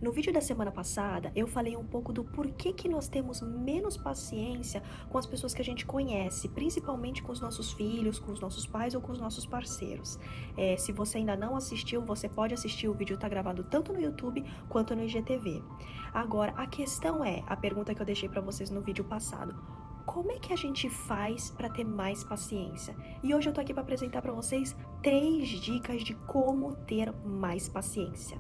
No vídeo da semana passada, eu falei um pouco do porquê que nós temos menos paciência com as pessoas que a gente conhece, principalmente com os nossos filhos, com os nossos pais ou com os nossos parceiros. Se você ainda não assistiu, você pode assistir, o vídeo está gravado tanto no YouTube quanto no IGTV. Agora, a questão é, a pergunta que eu deixei para vocês no vídeo passado, como é que a gente faz para ter mais paciência? E hoje eu tô aqui para apresentar para vocês 3 dicas de como ter mais paciência.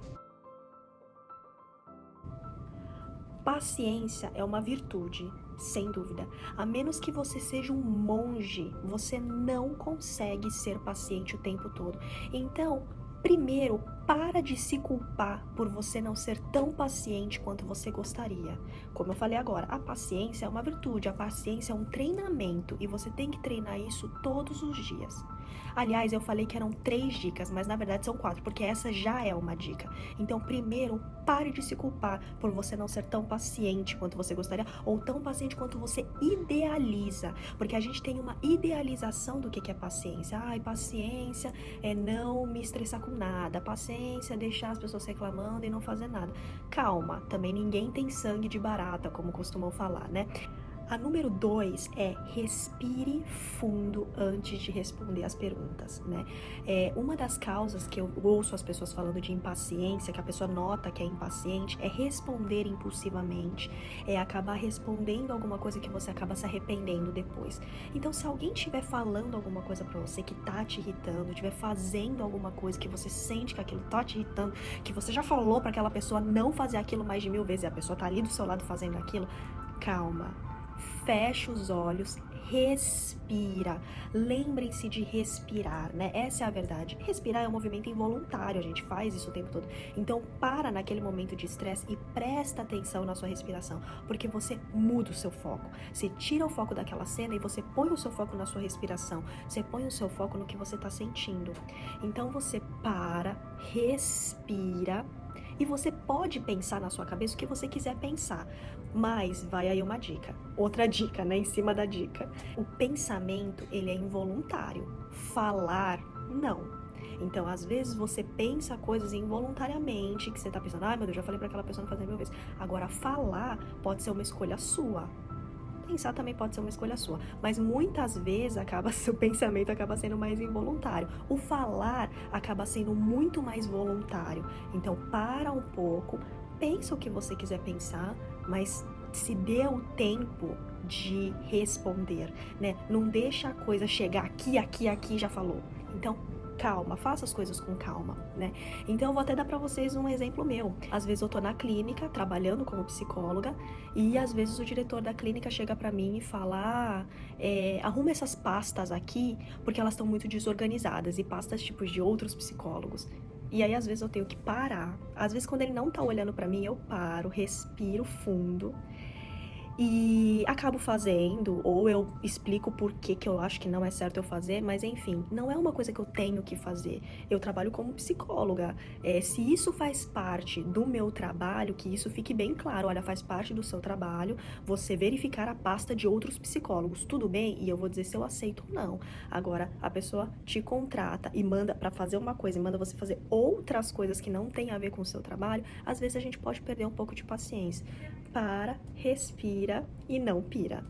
Paciência é uma virtude, sem dúvida. A menos que você seja um monge, você não consegue ser paciente o tempo todo. Então, primeiro, para de se culpar por você não ser tão paciente quanto você gostaria. Como eu falei agora, a paciência é uma virtude, a paciência é um treinamento e você tem que treinar isso todos os dias. Aliás, eu falei que eram 3 dicas, mas na verdade são 4, porque essa já é uma dica. Então, primeiro, pare de se culpar por você não ser tão paciente quanto você gostaria ou tão paciente quanto você idealiza, porque a gente tem uma idealização do que é paciência. Ai, paciência é não me estressar com nada, paciência é deixar as pessoas reclamando e não fazer nada. Calma, também ninguém tem sangue de barata, como costumam falar, né? A número 2 é respire fundo antes de responder as perguntas, né? Uma das causas que eu ouço as pessoas falando de impaciência, que a pessoa nota que é impaciente, é responder impulsivamente, é acabar respondendo alguma coisa que você acaba se arrependendo depois. Então, se alguém estiver falando alguma coisa pra você que tá te irritando, estiver fazendo alguma coisa que você sente que aquilo tá te irritando, que você já falou pra aquela pessoa não fazer aquilo mais de 1000 vezes e a pessoa tá ali do seu lado fazendo aquilo, calma. Fecha os olhos, respira. Lembrem-se de respirar, né? Essa é a verdade. Respirar é um movimento involuntário, a gente faz isso o tempo todo. Então, para naquele momento de estresse e presta atenção na sua respiração, porque você muda o seu foco. Você tira o foco daquela cena e você põe o seu foco na sua respiração. Você põe o seu foco no que você está sentindo. Então, você para, respira. E você pode pensar na sua cabeça o que você quiser pensar, mas vai aí uma dica, outra dica, né, em cima da dica. O pensamento, ele é involuntário, falar, não. Então, às vezes você pensa coisas involuntariamente, que você tá pensando, ai meu Deus, já falei pra aquela pessoa não fazer 1000 vezes. Agora, falar pode ser uma escolha sua. Pensar também pode ser uma escolha sua, mas muitas vezes seu pensamento acaba sendo mais involuntário. O falar acaba sendo muito mais voluntário. Então, para um pouco, pensa o que você quiser pensar, mas se dê o tempo de responder, né? Não deixa a coisa chegar aqui, já falou. Então, calma, faça as coisas com calma, né? Então eu vou até dar pra vocês um exemplo meu. Às vezes eu tô na clínica, trabalhando como psicóloga, e às vezes o diretor da clínica chega pra mim e fala, arruma essas pastas aqui, porque elas estão muito desorganizadas, e pastas tipos de outros psicólogos. E aí às vezes eu tenho que parar. Às vezes quando ele não tá olhando pra mim, eu paro, respiro fundo, e acabo fazendo, ou eu explico por que eu acho que não é certo eu fazer, mas enfim, não é uma coisa que eu tenho que fazer. Eu trabalho como psicóloga. Se isso faz parte do meu trabalho, que isso fique bem claro, olha, faz parte do seu trabalho, você verificar a pasta de outros psicólogos, tudo bem? E eu vou dizer se eu aceito ou não. Agora, a pessoa te contrata e manda pra fazer uma coisa, e manda você fazer outras coisas que não tem a ver com o seu trabalho, às vezes a gente pode perder um pouco de paciência. Para, respira e não pira.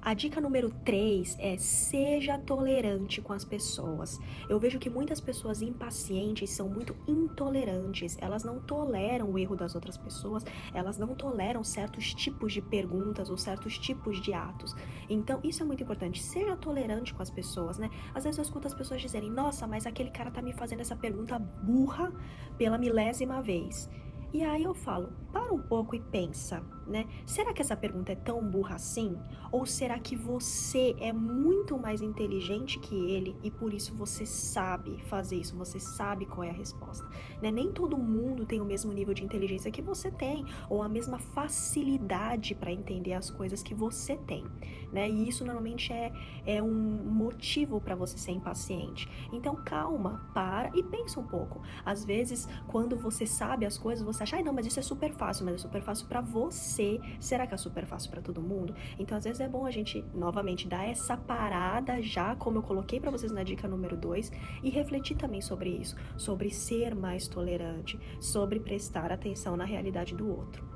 A dica número 3 é seja tolerante com as pessoas. Eu vejo que muitas pessoas impacientes são muito intolerantes. Elas não toleram o erro das outras pessoas, elas não toleram certos tipos de perguntas ou certos tipos de atos. Então, isso é muito importante. Seja tolerante com as pessoas, né? Às vezes eu escuto as pessoas dizerem, nossa, mas aquele cara tá me fazendo essa pergunta burra pela 1000ª vez. E aí eu falo, para um pouco e pensa, né? Será que essa pergunta é tão burra assim? Ou será que você é muito mais inteligente que ele e por isso você sabe fazer isso, você sabe qual é a resposta, né? Nem todo mundo tem o mesmo nível de inteligência que você tem, ou a mesma facilidade para entender as coisas que você tem, né? E isso normalmente é um motivo para você ser impaciente. Então calma, para e pensa um pouco. Às vezes, quando você sabe as coisas, você acha, ai não, mas isso é super fácil, mas é super fácil para você. você, será que é super fácil para todo mundo? Então, às vezes é bom a gente, novamente, dar essa parada já, como eu coloquei para vocês na dica número 2, e refletir também sobre isso, sobre ser mais tolerante, sobre prestar atenção na realidade do outro.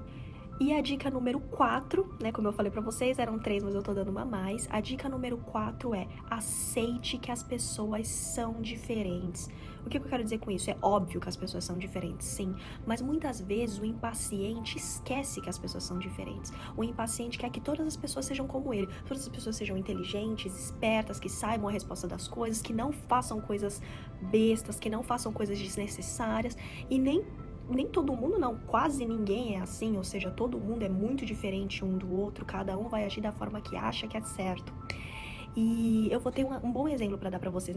E a dica número 4, né, como eu falei pra vocês, eram 3, mas eu tô dando uma a mais. A dica número 4 é: aceite que as pessoas são diferentes. O que eu quero dizer com isso? É óbvio que as pessoas são diferentes, sim, mas muitas vezes o impaciente esquece que as pessoas são diferentes. O impaciente quer que todas as pessoas sejam como ele, todas as pessoas sejam inteligentes, espertas, que saibam a resposta das coisas, que não façam coisas bestas, que não façam coisas desnecessárias, e nem todo mundo não, quase ninguém é assim, ou seja, todo mundo é muito diferente um do outro, cada um vai agir da forma que acha que é certo. E eu vou ter um bom exemplo para dar para vocês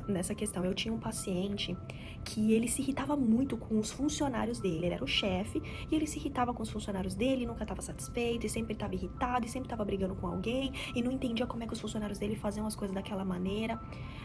nessa questão. Eu tinha um paciente que ele se irritava muito com os funcionários dele. Ele era o chefe e ele se irritava com os funcionários dele, nunca estava satisfeito, e sempre estava irritado, e sempre estava brigando com alguém, e não entendia como é que os funcionários dele faziam as coisas daquela maneira.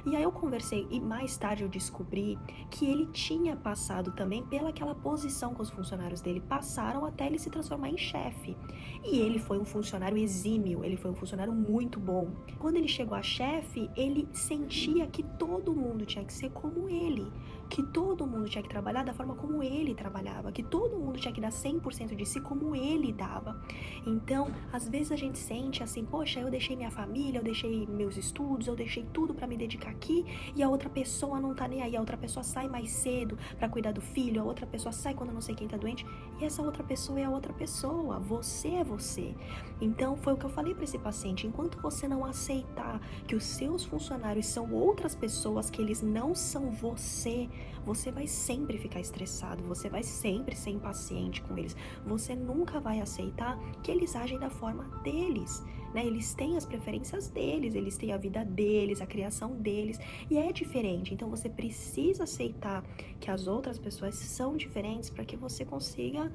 E aí eu conversei, e mais tarde eu descobri que ele tinha passado também pelaquela posição com os funcionários dele, passaram até ele se transformar em chefe. E ele foi um funcionário exímio, ele foi um funcionário muito bom. Quando ele chegou a chefe, ele sentia que todo mundo tinha que ser como ele, que todo mundo tinha que trabalhar da forma como ele trabalhava, que todo mundo tinha que dar 100% de si como ele dava. Então, às vezes a gente sente assim, poxa, eu deixei minha família, eu deixei meus estudos, eu deixei tudo pra me dedicar aqui, e a outra pessoa não tá nem aí, a outra pessoa sai mais cedo pra cuidar do filho, a outra pessoa sai quando não sei quem tá doente, e essa outra pessoa é a outra pessoa, você é você. Então, foi o que eu falei pra esse paciente, enquanto você não aceitar que os seus funcionários são outras pessoas, que eles não são você, você vai sempre ficar estressado, você vai sempre ser impaciente com eles, você nunca vai aceitar que eles agem da forma deles, né? Eles têm as preferências deles, eles têm a vida deles, a criação deles, e é diferente. Então você precisa aceitar que as outras pessoas são diferentes para que você consiga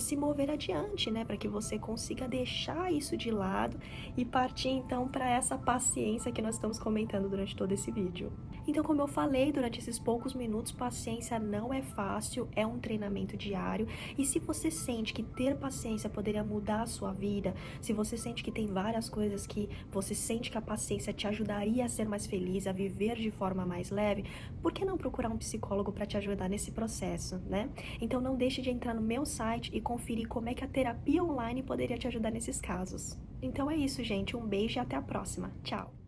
se mover adiante, né? Para que você consiga deixar isso de lado e partir então para essa paciência que nós estamos comentando durante todo esse vídeo. Então, como eu falei durante esses poucos minutos, paciência não é fácil, é um treinamento diário, e se você sente que ter paciência poderia mudar a sua vida, se você sente que tem várias coisas que você sente que a paciência te ajudaria a ser mais feliz, a viver de forma mais leve, por que não procurar um psicólogo para te ajudar nesse processo, né? Então não deixe de entrar no meu site e conferir como é que a terapia online poderia te ajudar nesses casos. Então é isso, gente. Um beijo e até a próxima. Tchau!